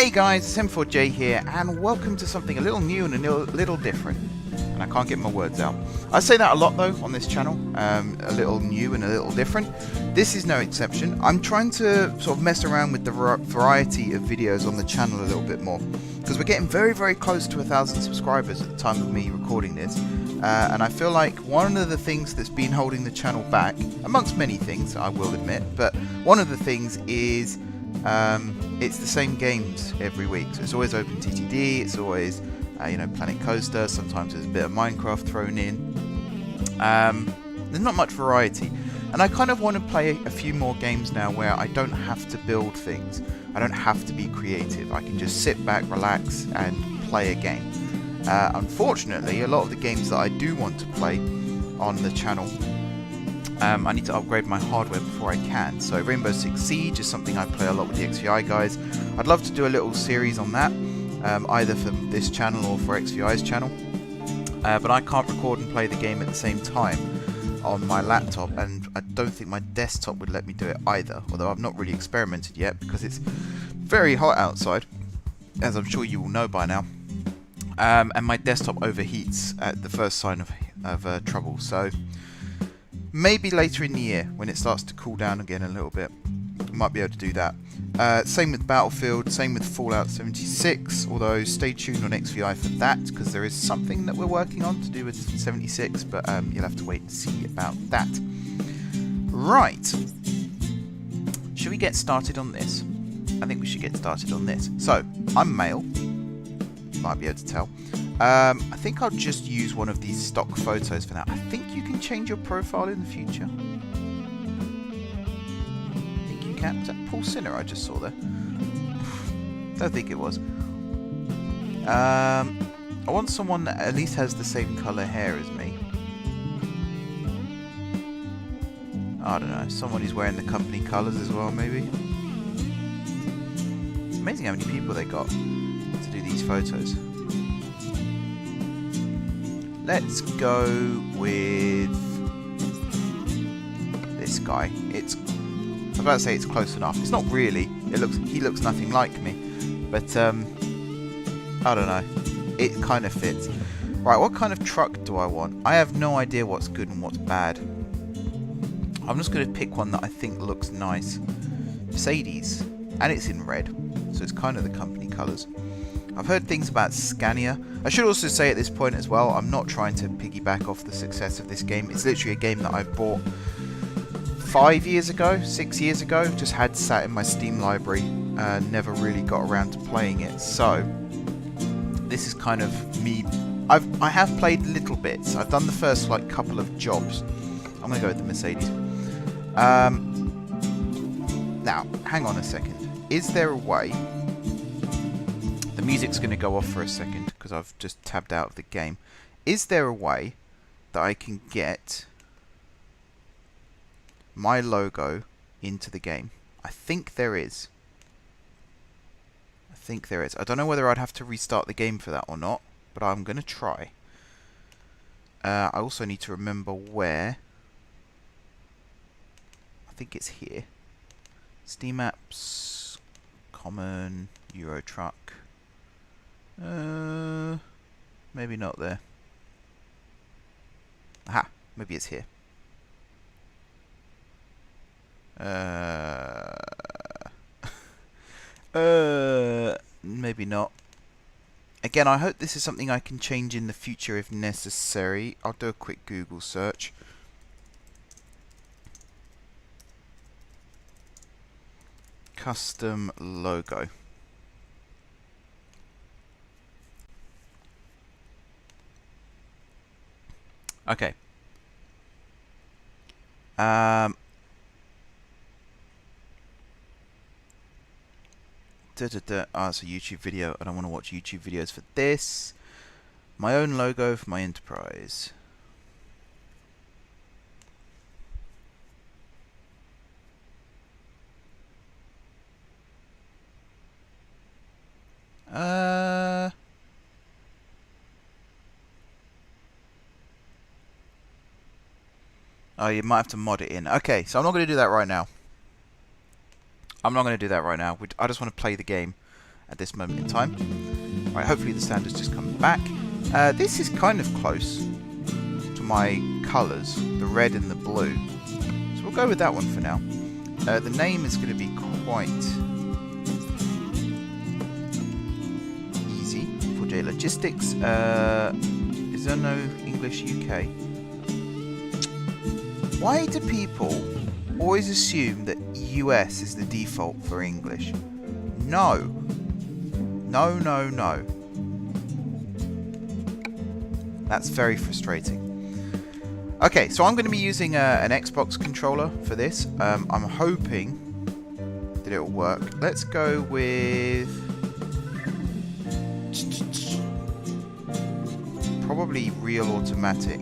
Hey guys, it's M4J here, and welcome to something a little new and a little different. And I can't get my words out. I say that a lot though on this channel, a little new and a little different. This is no exception. I'm trying to sort of mess around with the variety of videos on the channel a little bit more, because we're getting very close to 1,000 subscribers at the time of me recording this. And I feel like one of the things that's been holding the channel back, amongst many things I will admit, but one of the things is it's the same games every week. So it's always Open TTD, it's always Planet Coaster, sometimes there's a bit of Minecraft thrown in. There's not much variety, and I kind of want to play a few more games now where I don't have to build things, I don't have to be creative, I can just sit back, relax and play a game. Unfortunately, a lot of the games that I do want to play on the channel, I need to upgrade my hardware before I can. So Rainbow Six Siege is something I play a lot with the XVI guys. I'd love to do a little series on that, either for this channel or for XVI's channel. But I can't record and play the game at the same time on my laptop, and I don't think my desktop would let me do it either, although I've not really experimented yet because it's very hot outside, as I'm sure you will know by now. And my desktop overheats at the first sign of trouble, so maybe later in the year when it starts to cool down again a little bit, I might be able to do that. Same with Battlefield, same with Fallout 76, although stay tuned on XVI for that, because there is something that we're working on to do with 76, but you'll have to wait and see about that. Right, should we get started on this? I think we should get started on this. So, I'm male, might be able to tell. I think I'll just use one of these stock photos for now. I think you can change your profile in the future. I think you can. Is that Paul Sinner I just saw there? Don't think it was. I want someone that at least has the same colour hair as me. I don't know. Someone who's wearing the company colours as well, maybe. It's amazing how many people they got to do these photos. Let's go with this guy. I was about to say it's close enough. It's not really. He looks nothing like me, but I don't know. It kind of fits. Right, what kind of truck do I want? I have no idea what's good and what's bad. I'm just going to pick one that I think looks nice. Mercedes, and it's in red, so it's kind of the company colours. I've heard things about Scania. I should also say at this point as well, I'm not trying to piggyback off the success of this game. It's literally a game that I bought 5 years ago, 6 years ago. Just had sat in my Steam library, never really got around to playing it. So this is kind of me. I have played little bits. I've done the first couple of jobs. I'm going to go with the Mercedes. Now, hang on a second. Is there a way... The music's going to go off for a second because I've just tabbed out of the game. Is there a way that I can get my logo into the game? I think there is. I don't know whether I'd have to restart the game for that or not, but I'm going to try. I also need to remember where. I think it's here. Steam apps, common, Euro truck. Maybe not there. Aha, maybe it's here. Maybe not. Again, I hope this is something I can change in the future if necessary. I'll do a quick Google search. Custom logo. Okay. It's a YouTube video. I don't want to watch YouTube videos for this. My own logo for my enterprise. Oh, you might have to mod it in. Okay, so I'm not going to do that right now. I just want to play the game. at this moment in time. Right, hopefully the sand has just come back. This is kind of close to my colours, the red and the blue. So we'll go with that one for now. The name is going to be quite easy. M4J Logistics. Is there no English UK? Why do people always assume that US is the default for English? No. No, no, no. That's very frustrating. Okay, so I'm going to be using an Xbox controller for this. I'm hoping that it will work. Let's go with probably real automatic.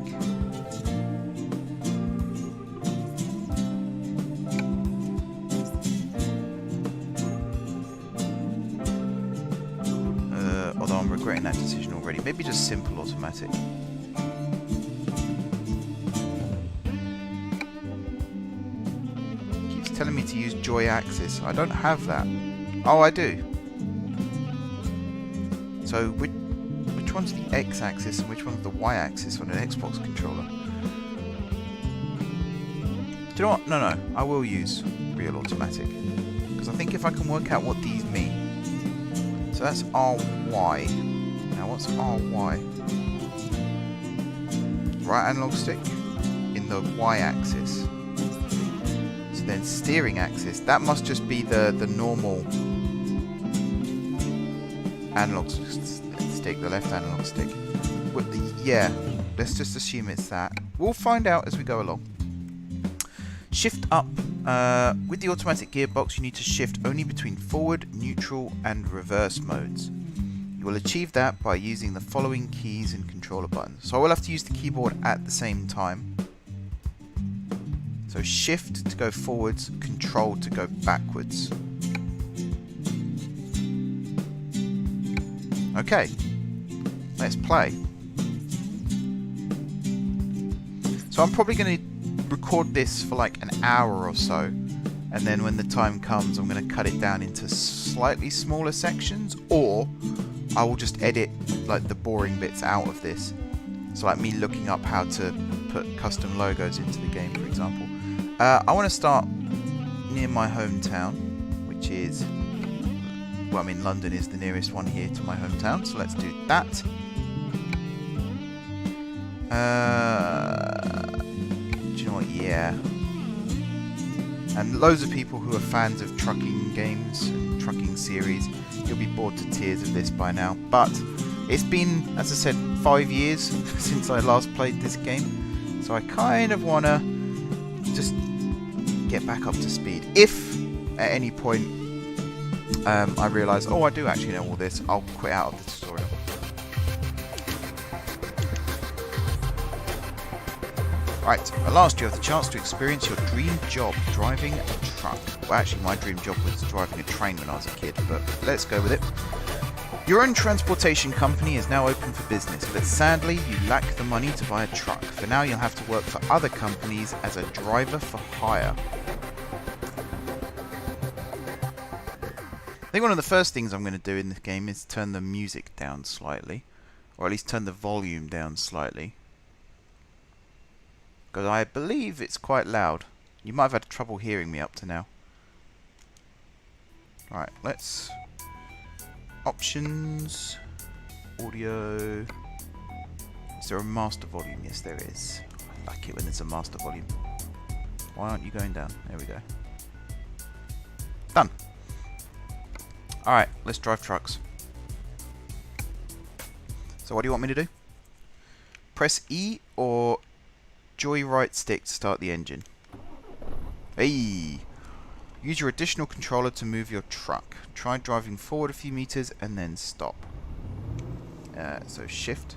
Although I'm regretting that decision already. Maybe just simple automatic. Telling me to use Joy Axis. I don't have that. Oh, I do. So which one's the X axis and which one's the Y axis on an Xbox controller? Do you know what? No, I will use real automatic because I think if I can work out what these mean. So that's RY. Now what's RY? Right analog stick in the Y axis. Then steering axis, that must just be the normal analog stick, the left analog stick. Yeah, let's just assume it's that. We'll find out as we go along. Shift up. With the automatic gearbox, you need to shift only between forward, neutral, and reverse modes. You will achieve that by using the following keys and controller buttons. So I will have to use the keyboard at the same time. So shift to go forwards, control to go backwards. Okay, let's play. So I'm probably going to record this for like an hour or so, and then when the time comes I'm going to cut it down into slightly smaller sections, or I will just edit like the boring bits out of this. So like me looking up how to put custom logos into the game, for example. I want to start near my hometown, which is, well, I mean, London is the nearest one here to my hometown, so let's do that. Do you know what? Yeah. And loads of people who are fans of trucking games and trucking series, you'll be bored to tears of this by now. But it's been, as I said, 5 years since I last played this game, so I kind of want to just get back up to speed. If at any point I realise, oh, I do actually know all this, I'll quit out of the tutorial. Right, at last you have the chance to experience your dream job, driving a truck. Well, actually my dream job was driving a train when I was a kid, but let's go with it. Your own transportation company is now open for business, but sadly you lack the money to buy a truck. For now you'll have to work for other companies as a driver for hire. I think one of the first things I'm going to do in this game is turn the music down slightly, or at least turn the volume down slightly, because I believe it's quite loud. You might have had trouble hearing me up to now. Right, let's... Options, audio. Is there a master volume? Yes, there is. I like it when there's a master volume. Why aren't you going down? There we go. Done. Alright, let's drive trucks. So what do you want me to do? Press E or joy right stick to start the engine. Hey! Use your additional controller to move your truck. Try driving forward a few meters and then stop. So shift.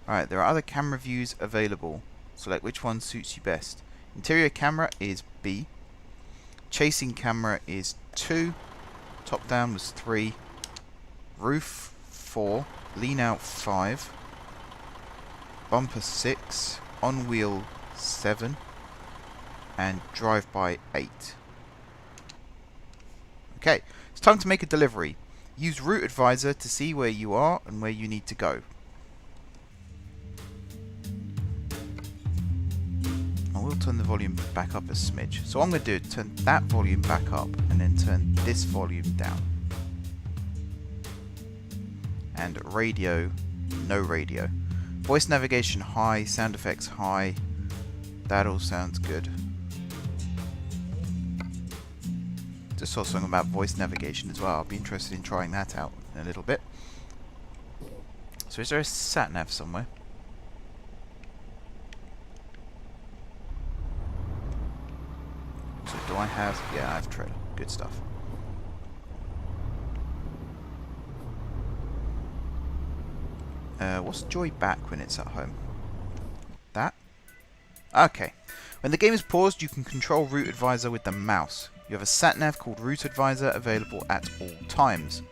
Alright, there are other camera views available. Select which one suits you best. Interior camera is B. Chasing camera is 2. Top down was 3. Roof 4. Lean out 5. Bumper 6. On wheel 7. and drive by 8. Okay, it's time to make a delivery. Use Route Advisor to see where you are and where you need to go. I will turn the volume back up a smidge. So what I'm going to do is turn that volume back up and then turn this volume down. And radio, no radio. Voice navigation high, sound effects high. That all sounds good. Just saw something about voice navigation as well. I'll be interested in trying that out in a little bit. So is there a sat nav somewhere? So do I have... yeah, I have trailer. Good stuff. What's joy back when it's at home? That? Okay. When the game is paused, you can control Route Advisor with the mouse. You have a sat-nav called Route Advisor available at all times.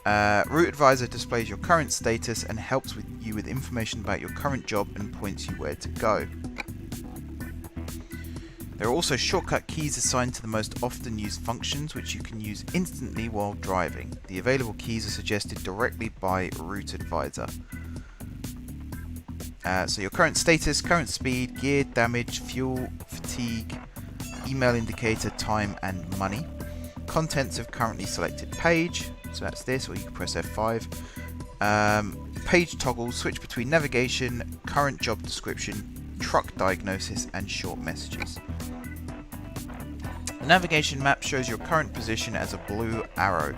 Route Advisor displays your current status and helps you with information about your current job and points you where to go. There are also shortcut keys assigned to the most often used functions, which you can use instantly while driving. The available keys are suggested directly by Route Advisor. So your current status, current speed, gear, damage, fuel, fatigue, email indicator, time and money. Contents of currently selected page, so that's this, or you can press F5. Page toggle, switch between navigation, current job description, truck diagnosis and short messages. The navigation map shows your current position as a blue arrow.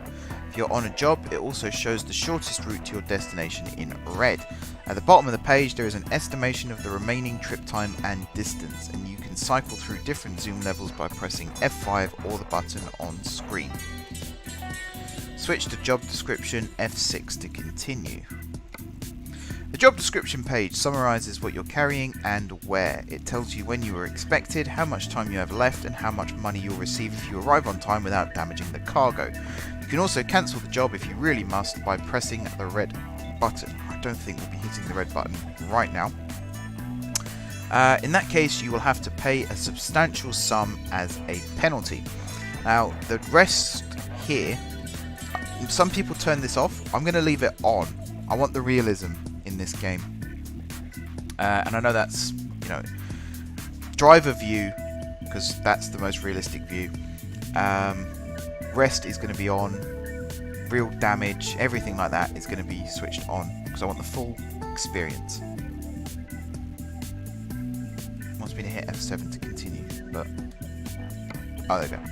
If you're on a job, it also shows the shortest route to your destination in red. At the bottom of the page there is an estimation of the remaining trip time and distance, and you can cycle through different zoom levels by pressing F5 or the button on screen. Switch to job description, F6 to continue. The job description page summarizes what you're carrying and where. It tells you when you are expected, how much time you have left, and how much money you'll receive if you arrive on time without damaging the cargo. You can also cancel the job if you really must by pressing the red button. I don't think we'll be hitting the red button right now. In that case, you will have to pay a substantial sum as a penalty. Now, the rest here, some people turn this off. I'm going to leave it on. I want the realism in this game. And I know that's, you know, driver view, because that's the most realistic view. Rest is going to be on. Real damage, everything like that is going to be switched on, because I want the full experience. Wants me to hit F7 to continue, but... oh, there we go.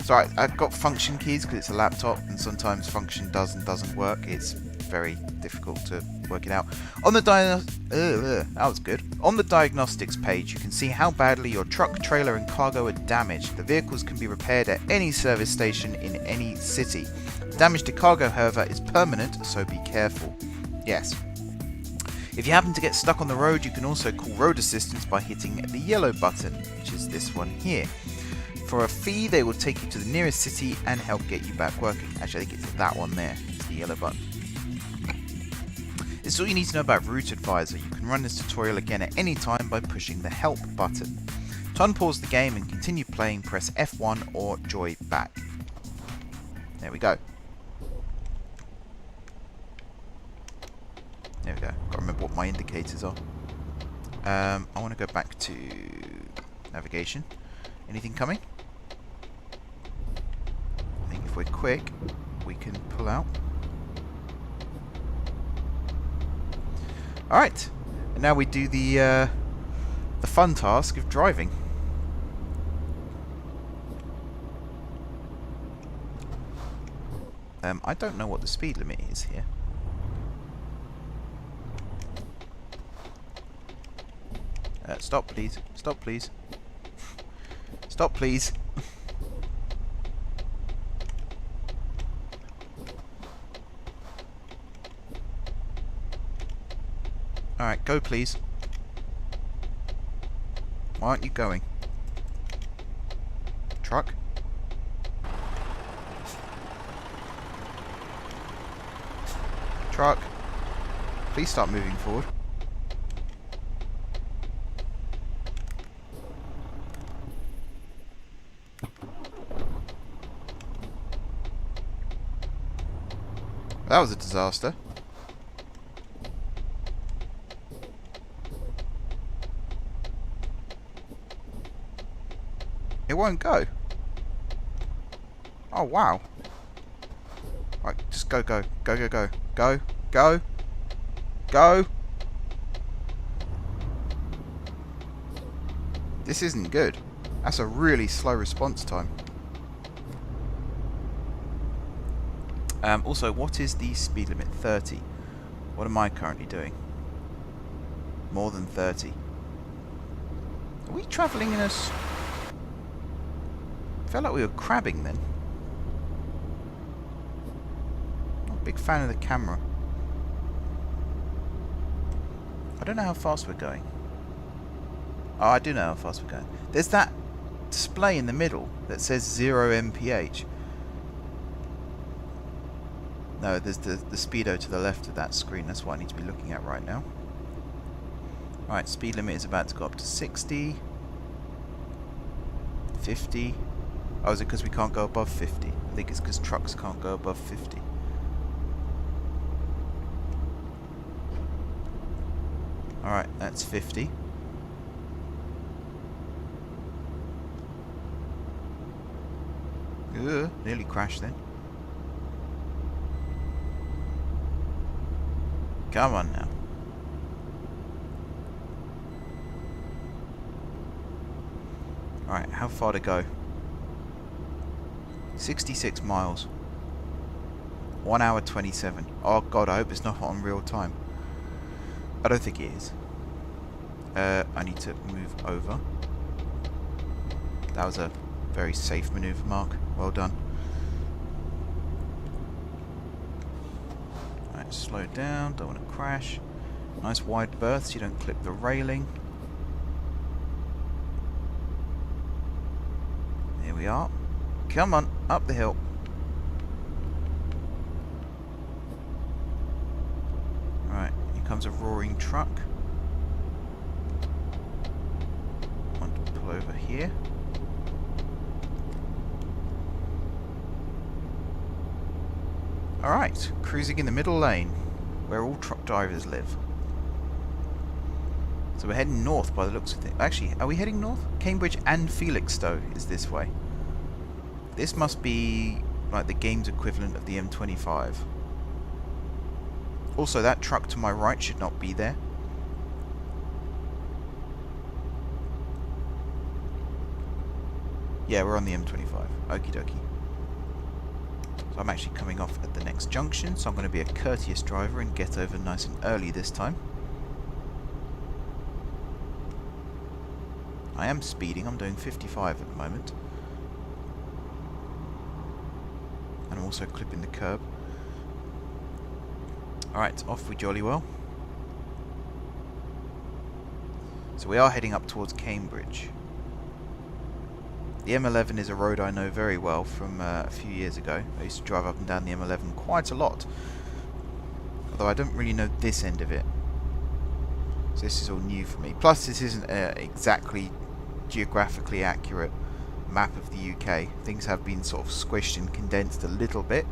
Sorry, I've got function keys because it's a laptop, and sometimes function does and doesn't work. It's very difficult to work it out. On the that was good. On the diagnostics page, you can see how badly your truck, trailer, and cargo are damaged. The vehicles can be repaired at any service station in any city. Damage to cargo, however, is permanent, so be careful. Yes. If you happen to get stuck on the road, you can also call road assistance by hitting the yellow button, which is this one here. For a fee, they will take you to the nearest city and help get you back working. Actually, I think it's that one there. It's the yellow button. This is all you need to know about Route Advisor. You can run this tutorial again at any time by pushing the help button. To unpause the game and continue playing, press F1 or joy back. There we go. There we go. Got to remember what my indicators are. I want to go back to navigation. Anything coming? I think if we're quick, we can pull out. Alright, and now we do the fun task of driving. I don't know what the speed limit is here. Stop please, stop please. Stop please. Alright, go please. Why aren't you going? Truck? Truck. Please start moving forward. That was a disaster. It won't go. Oh, wow. Right, just go, go. Go, go, go. Go, go. Go. This isn't good. That's a really slow response time. Also, what is the speed limit? 30. What am I currently doing? More than 30. Are we travelling in a... Felt like we were crabbing then. Not a big fan of the camera. I don't know how fast we're going. Oh, I do know how fast we're going. There's that display in the middle that says 0 mph. No, there's the speedo to the left of that screen. That's what I need to be looking at right now. Right, speed limit is about to go up to 60. 50. Oh, is it because we can't go above 50? I think it's because trucks can't go above 50. Alright, that's 50. Ugh, nearly crashed then. Come on now. Alright, how far to go? 66 miles. 1 hour 27. Oh god, I hope it's not on real time. I don't think it is. I need to move over. That was a very safe maneuver, Mark. Well done. Alright, slow down. Don't want to crash. Nice wide berths. You don't clip the railing. Here we are. Come on, up the hill. Right, here comes a roaring truck. Want to pull over here. Alright, cruising in the middle lane, where all truck drivers live. So we're heading north by the looks of things. Actually, are we heading north? Cambridge and Felixstowe is this way. This must be like the game's equivalent of the M25. Also, that truck to my right should not be there. Yeah, we're on the M25. Okie dokie. So I'm actually coming off at the next junction, so I'm going to be a courteous driver and get over nice and early this time. I am speeding. I'm doing 55 at the moment. And I'm also clipping the curb. Alright, off we jolly well. So we are heading up towards Cambridge. The M11 is a road I know very well from a few years ago. I used to drive up and down the M11 quite a lot. Although I don't really know this end of it. So this is all new for me. Plus this isn't exactly geographically accurate map of the UK. Things have been sort of squished and condensed a little bit,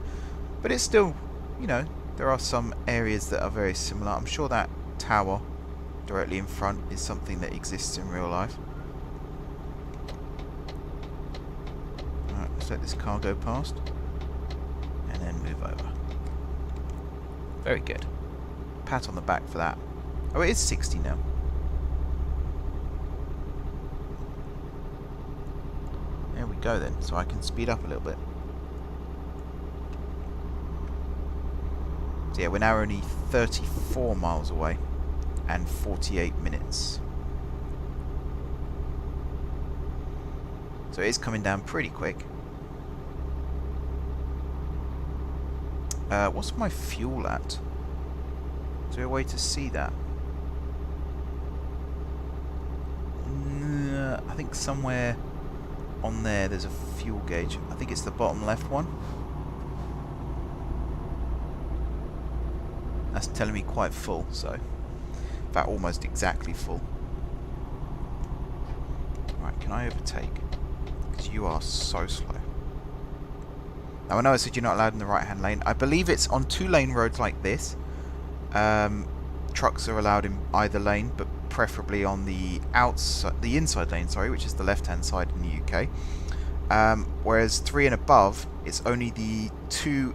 but it's still, you know, there are some areas that are very similar. I'm sure that tower directly in front is something that exists in real life. Alright, let's let this car go past and then move over. Very good. Pat on the back for that. Oh, it is 60 now. There we go then, so I can speed up a little bit. So yeah, we're now only 34 miles away and 48 minutes. So it is coming down pretty quick. What's my fuel at? Is there a way to see that? I think somewhere on there's a fuel gauge. I think it's the bottom left one. That's telling me quite full, so in fact almost exactly full. Right, can I overtake? Because you are so slow. Now I know I said you're not allowed in the right hand lane. I believe it's on 2-lane roads like this. Trucks are allowed in either lane, but preferably on the outside, the inside lane, sorry, which is the left hand side in the UK. Whereas 3 and above, it's only the 2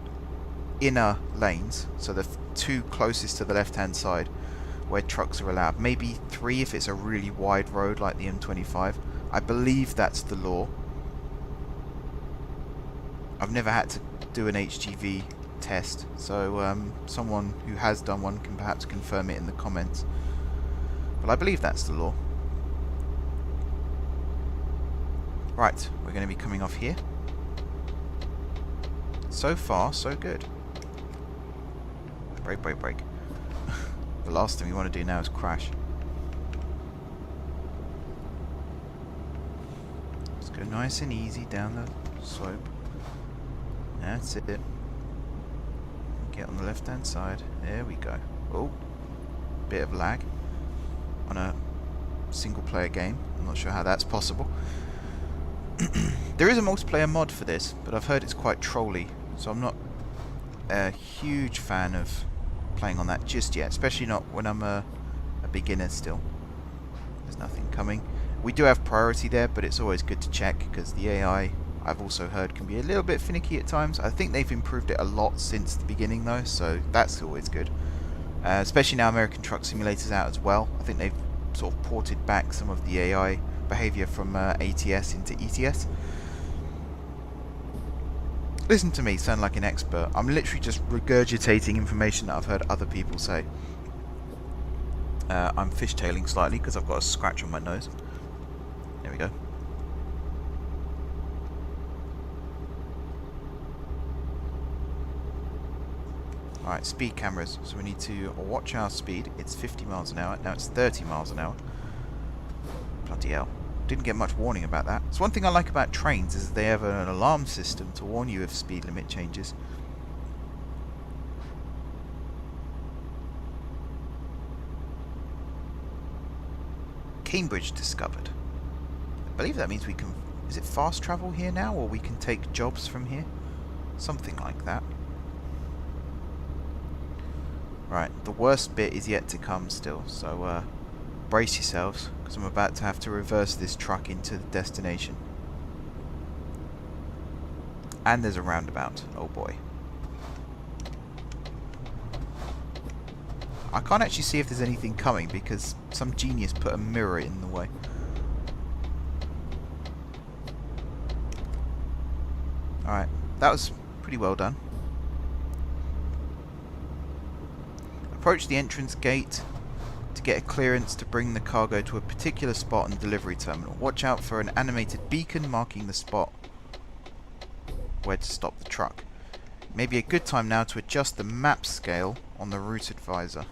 inner lanes, so the 2 closest to the left hand side, where trucks are allowed. Maybe 3 if it's a really wide road like the M25. I believe that's the law. I've never had to do an HGV test, so someone who has done one can perhaps confirm it in the comments. But I believe that's the law. Right, we're going to be coming off here. So far, so good. Brake, brake, brake. The last thing we want to do now is crash. Let's go nice and easy down the slope. That's it. Get on the left hand side. There we go. Oh, bit of lag on a single player game. I'm not sure how that's possible. There is a multiplayer mod for this, but I've heard it's quite trolly, so I'm not a huge fan of playing on that just yet, especially not when I'm a beginner still. There's nothing coming. We do have priority there, but it's always good to check because the AI, I've also heard, can be a little bit finicky at times. I think they've improved it a lot since the beginning though, so that's always good. Especially now American Truck Simulator's out as well. I think they've sort of ported back some of the AI behavior from ATS into ETS. Listen to me sound like an expert. I'm literally just regurgitating information that I've heard other people say. I'm fishtailing slightly because I've got a scratch on my nose. There we go. Alright, speed cameras. So we need to watch our speed. It's 50 miles an hour. Now it's 30 miles an hour. Bloody hell. Didn't get much warning about that. So one thing I like about trains is they have an alarm system to warn you if speed limit changes. Cambridge discovered. I believe that means we can... Is it fast travel here now, or we can take jobs from here? Something like that. Right, the worst bit is yet to come still, so brace yourselves, because I'm about to have to reverse this truck into the destination. And there's a roundabout. Oh boy. I can't actually see if there's anything coming because some genius put a mirror in the way. Alright, that was pretty well done. Approach the entrance gate to get a clearance to bring the cargo to a particular spot on the delivery terminal. Watch out for an animated beacon marking the spot where to stop the truck. Maybe a good time now to adjust the map scale on the route advisor.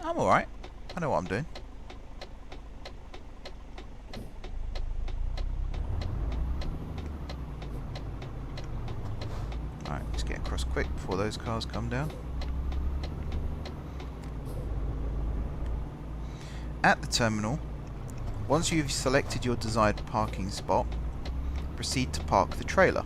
I'm alright. I know what I'm doing. Alright, let's get across quick before those cars come down. At the terminal, once you've selected your desired parking spot, proceed to park the trailer.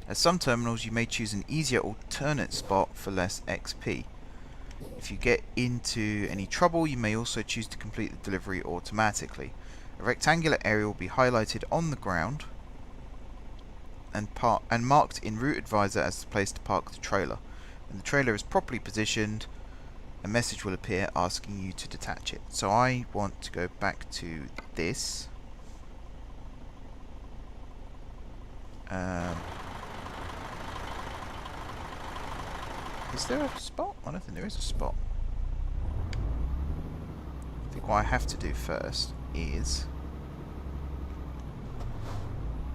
At some terminals you may choose an easier alternate spot for less XP. If you get into any trouble, you may also choose to complete the delivery automatically. A rectangular area will be highlighted on the ground and marked in Route Advisor as the place to park the trailer. When the trailer is properly positioned, a message will appear asking you to detach it. So I want to go back to this. Is there a spot? I don't think there is a spot. I think what I have to do first is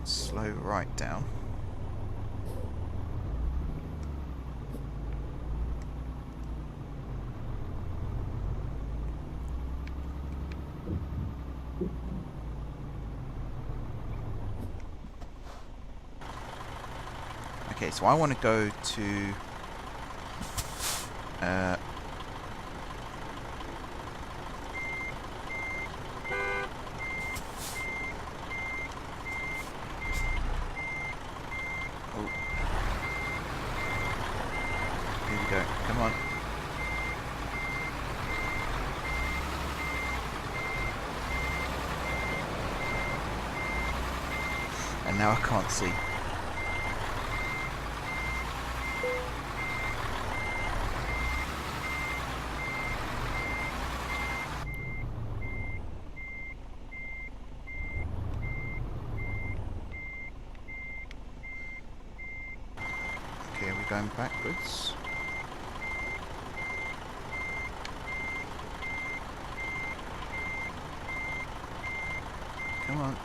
slow right down. Okay, so I want to go to Oh. Here we go. Come on. And now I can't see. Okay, are we going backwards? Come on.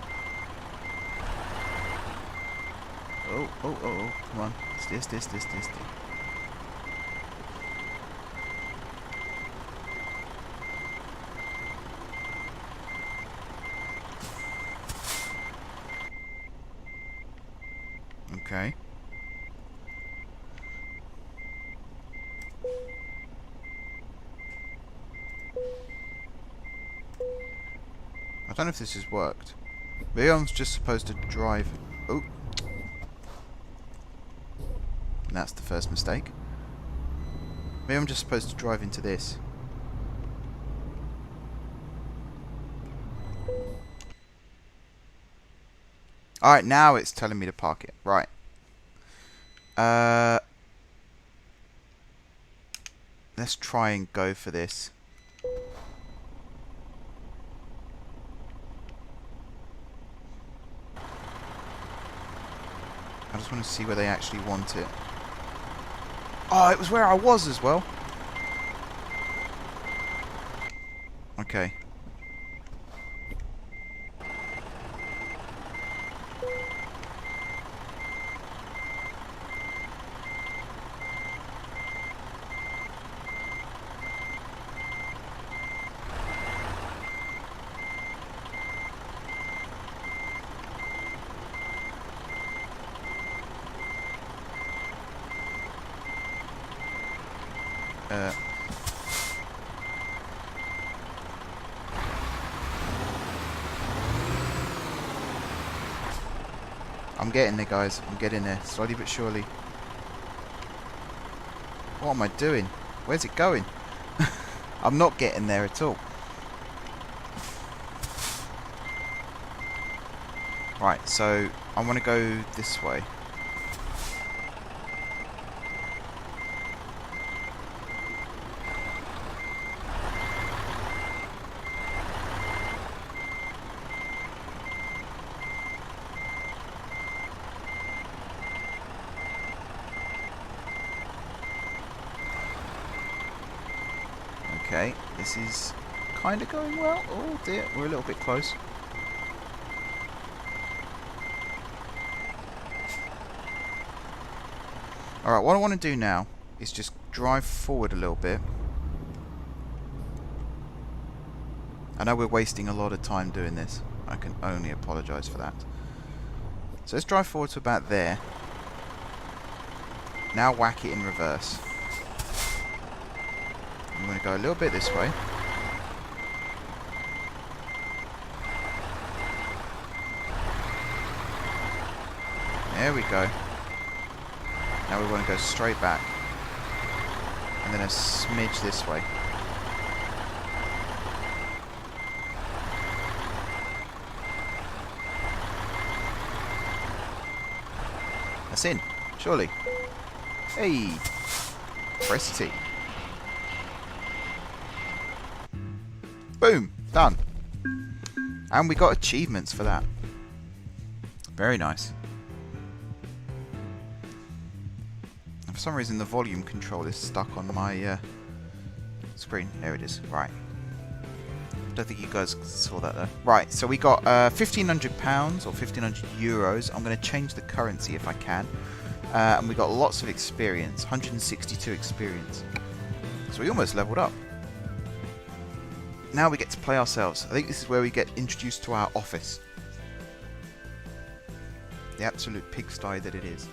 Oh, come on. It's this. Okay. I don't know if this has worked. Maybe I'm just supposed to drive... Oh. And that's the first mistake. Maybe I'm just supposed to drive into this. Alright, now it's telling me to park it. Right. Let's try and go for this. I just want to see where they actually want it. Oh, it was where I was as well. Okay. I'm getting there, guys. I'm getting there, slowly but surely. What am I doing? Where's it going? I'm not getting there at all. Right, so I want to go this way. Okay, this is kind of going well. Oh dear, we're a little bit close. Alright, what I want to do now is just drive forward a little bit. I know we're wasting a lot of time doing this. I can only apologise for that. So let's drive forward to about there. Now whack it in reverse. I'm going to go a little bit this way. There we go. Now we want to go straight back. And then a smidge this way. That's in, surely. Hey! Press T. Boom! Done. And we got achievements for that. Very nice. For some reason the volume control is stuck on my screen. There it is. Right. Don't think you guys saw that though. Right, so we got £1,500 or €1,500. I'm going to change the currency if I can. And we got lots of experience. 162 experience. So we almost leveled up. Now we get to play ourselves. I think this is where we get introduced to our office. The absolute pigsty that it is.